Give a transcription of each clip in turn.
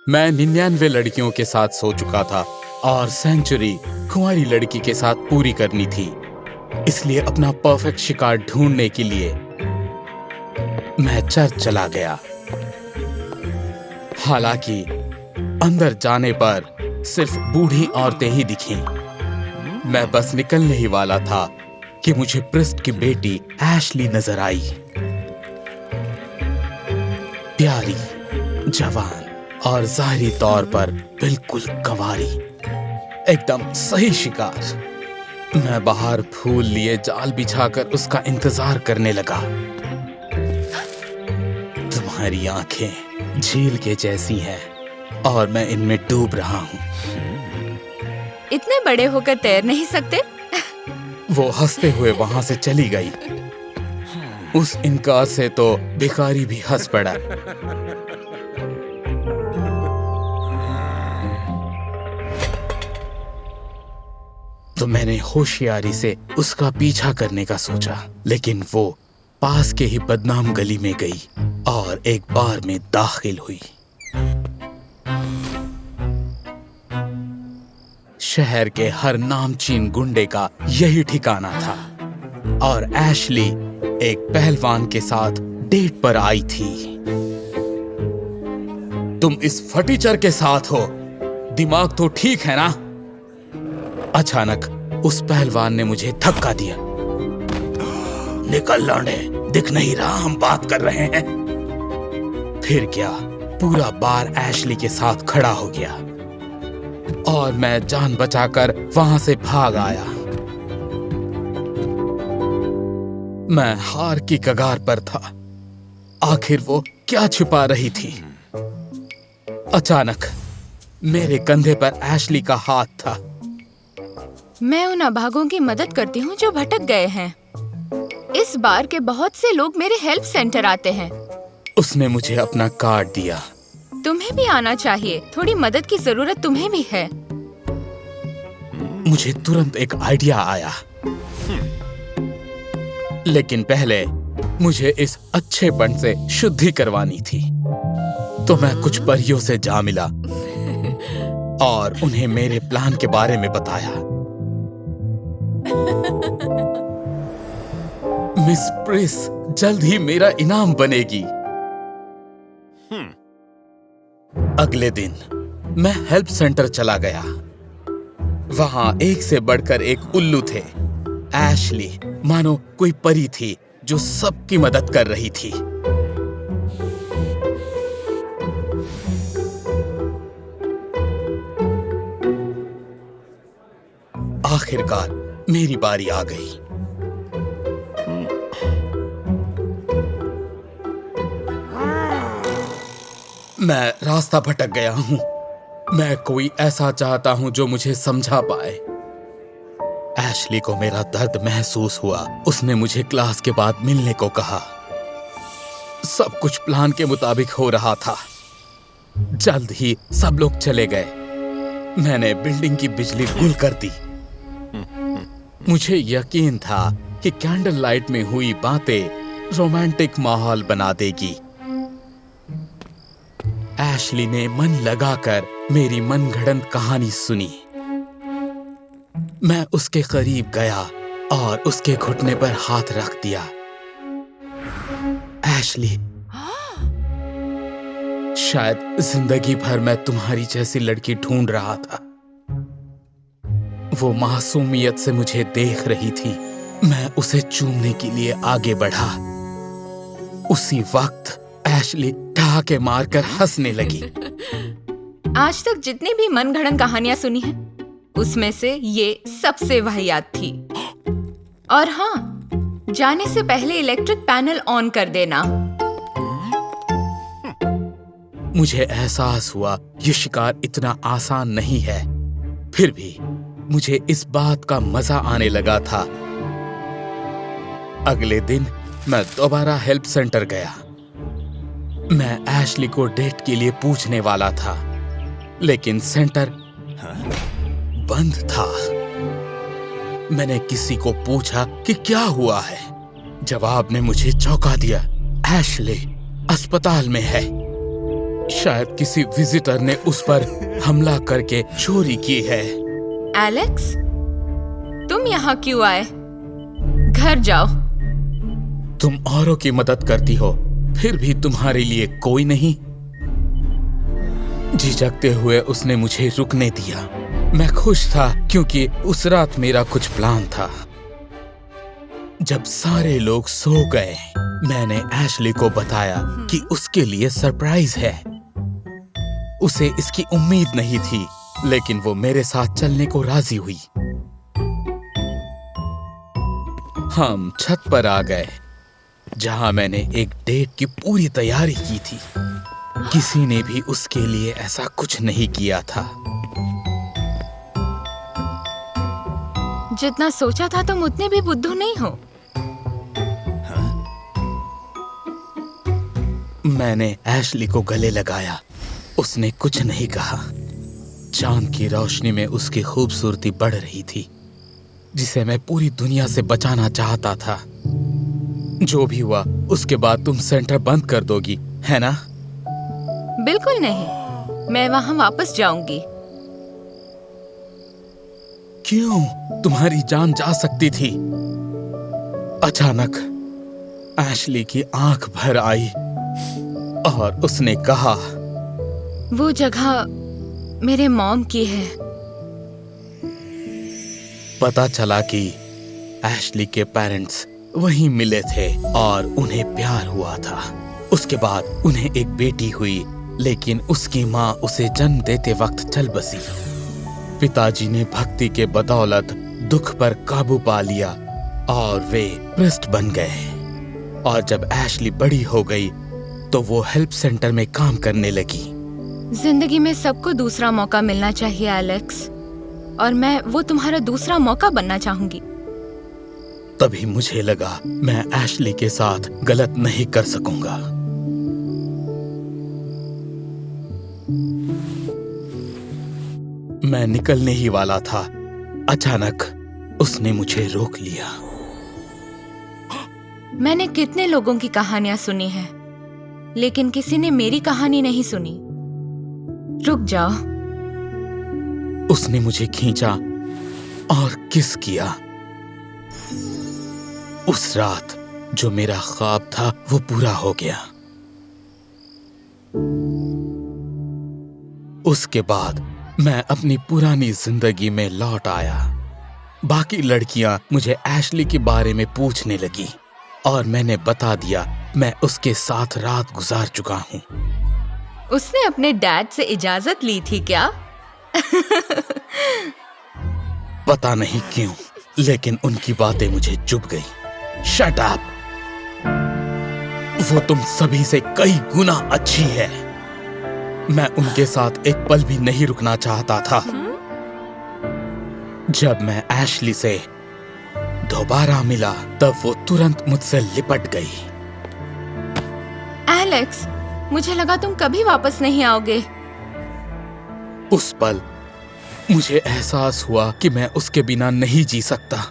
मैं 99 लड़कियों के साथ सो चुका था और सेंचुरी कुंवारी लड़की के साथ पूरी करनी थी। इसलिए अपना परफेक्ट शिकार ढूंढने के लिए मैं चर्च चला गया। हालांकि अंदर जाने पर सिर्फ बूढ़ी औरतें ही दिखीं। मैं बस निकलने ही वाला था कि मुझे प्रिस्ट की बेटी एशली नजर आई। प्यारी, जवान और जाहिरी तौर पर बिल्कुल कंवारी, एकदम सही शिकार। मैं बाहर फूल लिए जाल बिछाकर उसका इंतजार करने लगा। तुम्हारी आंखें झील के जैसी हैं और मैं इनमें डूब रहा हूँ। इतने बड़े होकर तैर नहीं सकते? वो हंसते हुए वहां से चली गई। उस इनकार से तो भिखारी भी हंस पड़ा। तो मैंने होशियारी से उसका पीछा करने का सोचा, लेकिन वो पास के ही बदनाम गली में गई और एक बार में दाखिल हुई। शहर के हर नामचीन गुंडे का यही ठिकाना था और एशली एक पहलवान के साथ डेट पर आई थी। तुम इस फटीचर के साथ हो, दिमाग तो ठीक है ना? अचानक उस पहलवान ने मुझे धक्का दिया। निकल लौंडे, दिख नहीं रहा हम बात कर रहे हैं? फिर क्या, पूरा बार एशली के साथ खड़ा हो गया और मैं जान बचाकर वहां से भाग आया। मैं हार की कगार पर था। आखिर वो क्या छुपा रही थी? अचानक मेरे कंधे पर एशली का हाथ था। मैं उन अभागों की मदद करती हूँ जो भटक गए हैं। इस बार के बहुत से लोग मेरे हेल्प सेंटर आते हैं। उसने मुझे अपना कार्ड दिया। तुम्हें भी आना चाहिए, थोड़ी मदद की जरूरत तुम्हें भी है। मुझे तुरंत एक आइडिया आया, लेकिन पहले मुझे इस अच्छेपन से शुद्धि करवानी थी। तो मैं कुछ परियों से जा मिला और उन्हें मेरे प्लान के बारे में बताया। मिस प्रिस जल्द ही मेरा इनाम बनेगी। अगले दिन मैं हेल्प सेंटर चला गया। वहां एक से बढ़कर एक उल्लू थे। एशली मानो कोई परी थी जो सबकी मदद कर रही थी। आखिरकार मेरी बारी आ गई। मैं रास्ता भटक गया हूं। मैं कोई ऐसा चाहता हूं जो मुझे समझा पाए। एशली को मेरा दर्द महसूस हुआ। उसने मुझे क्लास के बाद मिलने को कहा। सब कुछ प्लान के मुताबिक हो रहा था। जल्द ही सब लोग चले गए। मैंने बिल्डिंग की बिजली गुल कर दी। मुझे यकीन था कि कैंडल लाइट में हुई बातें रोमांटिक माहौल बना देगी। एशली ने मन लगाकर मेरी मनगढ़ंत कहानी सुनी। मैं उसके करीब गया और उसके घुटने पर हाथ रख दिया। एशली, शायद जिंदगी भर मैं तुम्हारी जैसी लड़की ढूंढ रहा था। वो मासूमियत से मुझे देख रही थी। मैं उसे चूमने के लिए आगे बढ़ा। उसी वक्त एशली ठहाके मारकर हंसने लगी। आज तक जितनी भी मनगढ़ंत कहानियां सुनी हैं, उसमें से ये सबसे वाहियात थी। और हाँ, जाने से पहले इलेक्ट्रिक पैनल ऑन कर देना। मुझे एहसास हुआ ये शिकार इतना आसान नहीं है। फिर भी मुझे इस बात का मजा आने लगा था। अगले दिन मैं दोबारा हेल्प सेंटर गया। मैं एशली को डेट के लिए पूछने वाला था, लेकिन सेंटर बंद था। मैंने किसी को पूछा कि क्या हुआ है। जवाब ने मुझे चौंका दिया। एशली अस्पताल में है। शायद किसी विजिटर ने उस पर हमला करके चोरी की है। एलेक्स, तुम यहाँ क्यों आए? घर जाओ। तुम औरों की मदद करती हो, फिर भी तुम्हारे लिए कोई नहीं। झिझकते हुए उसने मुझे रुकने दिया। मैं खुश था क्योंकि उस रात मेरा कुछ प्लान था। जब सारे लोग सो गए, मैंने एशली को बताया कि उसके लिए सरप्राइज है। उसे इसकी उम्मीद नहीं थी, लेकिन वो मेरे साथ चलने को राजी हुई। हम छत पर आ गए, जहां मैंने एक डेट की पूरी तैयारी की थी। किसी ने भी उसके लिए ऐसा कुछ नहीं किया था। जितना सोचा था तुम उतने भी बुद्धू नहीं हो। मैंने एशली को गले लगाया। उसने कुछ नहीं कहा। चांद की रोशनी में उसकी खूबसूरती बढ़ रही थी, जिसे मैं पूरी दुनिया से बचाना चाहता था। जो भी हुआ, उसके बाद तुम सेंटर बंद कर दोगी, है ना? बिल्कुल नहीं, मैं वहां वापस जाऊंगी। क्यों? तुम्हारी जान जा सकती थी। अचानक एशली की आंख भर आई और उसने कहा, वो जगह मेरे मॉम की है। पता चला कि एशली के पेरेंट्स वहीं मिले थे और उन्हें प्यार हुआ था। उसके बाद उन्हें एक बेटी हुई, लेकिन उसकी माँ उसे जन्म देते वक्त चल बसी। पिताजी ने भक्ति के बदौलत दुख पर काबू पा लिया और वे प्रिस्ट बन गए। और जब एशली बड़ी हो गई तो वो हेल्प सेंटर में काम करने लगी। जिंदगी में सबको दूसरा मौका मिलना चाहिए एलेक्स, और मैं वो तुम्हारा दूसरा मौका बनना चाहूंगी। तभी मुझे लगा मैं एशली के साथ गलत नहीं कर सकूंगा। मैं निकलने ही वाला था, अचानक उसने मुझे रोक लिया। मैंने कितने लोगों की कहानियां सुनी हैं, लेकिन किसी ने मेरी कहानी नहीं सुनी। रुक जाओ। उसने मुझे खींचा और किस किया। उस रात जो मेरा ख्वाब था वो पूरा हो गया। उसके बाद मैं अपनी पुरानी जिंदगी में लौट आया। बाकी लड़कियां मुझे एशली के बारे में पूछने लगी और मैंने बता दिया मैं उसके साथ रात गुजार चुका हूं। उसने अपने डैड से इजाजत ली थी क्या? पता नहीं क्यों, लेकिन उनकी बातें मुझे चुभ गई। Shut up! वो तुम सभी से कई गुना अच्छी है। मैं उनके साथ एक पल भी नहीं रुकना चाहता था। जब मैं एशली से दोबारा मिला तब वो तुरंत मुझसे लिपट गई। एलेक्स, मुझे लगा तुम कभी वापस नहीं आओगे। उस पल मुझे एहसास हुआ कि मैं उसके बिना नहीं जी सकता।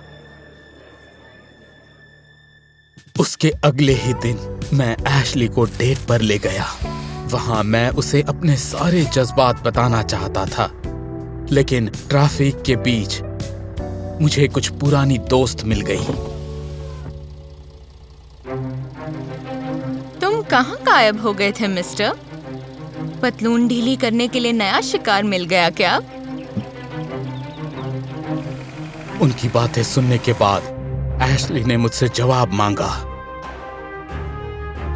उसके अगले ही दिन मैं एशली को डेट पर ले गया। वहां मैं उसे अपने सारे जज्बात बताना चाहता था, लेकिन ट्रैफिक के बीच मुझे कुछ पुरानी दोस्त मिल गई। तुम कहाँ गायब हो गए थे मिस्टर? पतलून ढीली करने के लिए नया शिकार मिल गया क्या? उनकी बातें सुनने के बाद एशली ने मुझसे जवाब मांगा।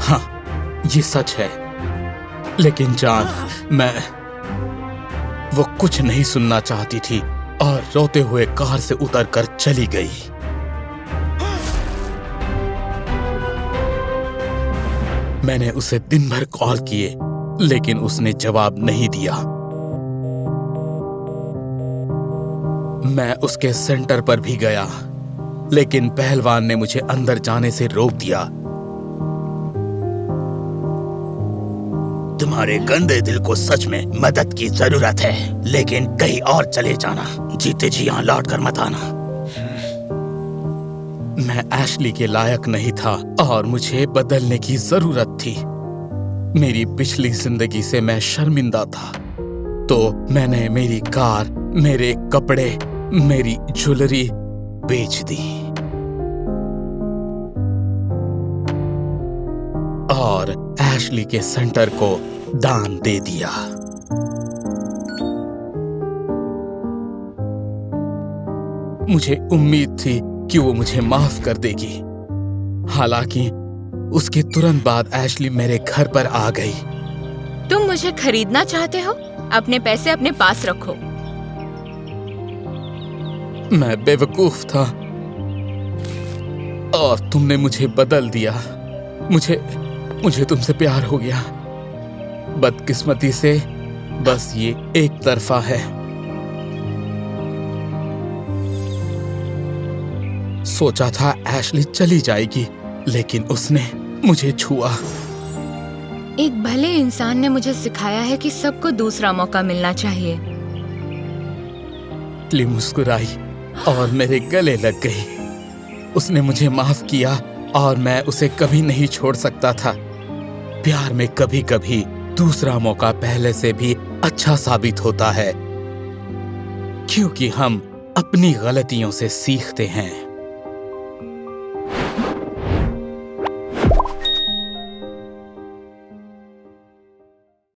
हाँ, ये सच है, लेकिन जान, वो कुछ नहीं सुनना चाहती थी और रोते हुए कार से उतरकर चली गई। मैंने उसे दिन भर कॉल किए, लेकिन उसने जवाब नहीं दिया। मैं उसके सेंटर पर भी गया, लेकिन पहलवान ने मुझे अंदर जाने से रोक दिया। तुम्हारे गंदे दिल को सच में मदद की जरूरत है, लेकिन कहीं और चले जाना, जीते जी यहाँ लौट कर मत आना। मैं एशली के लायक नहीं था और मुझे बदलने की जरूरत थी। मेरी पिछली जिंदगी से मैं शर्मिंदा था, तो मैंने मेरी कार, मेरे कपड़े, मेरी ज्वेलरी बेच दी और एशली के सेंटर को दान दे दिया। मुझे उम्मीद थी कि वो मुझे माफ कर देगी। हालांकि उसके तुरंत बाद एशली मेरे घर पर आ गई। तुम मुझे खरीदना चाहते हो? अपने पैसे अपने पास रखो। मैं बेवकूफ था और तुमने मुझे बदल दिया। मुझे तुमसे प्यार हो गया। बदकिस्मती से बस ये एक तरफा है। सोचा था एशली चली जाएगी, लेकिन उसने मुझे छुआ। एक भले इंसान ने मुझे सिखाया है कि सबको दूसरा मौका मिलना चाहिए। एशली मुस्कुराई और मेरे गले लग गई। उसने मुझे माफ किया और मैं उसे कभी नहीं छोड़ सकता था। प्यार में कभी कभी दूसरा मौका पहले से भी अच्छा साबित होता है, क्योंकि हम अपनी गलतियों से सीखते हैं।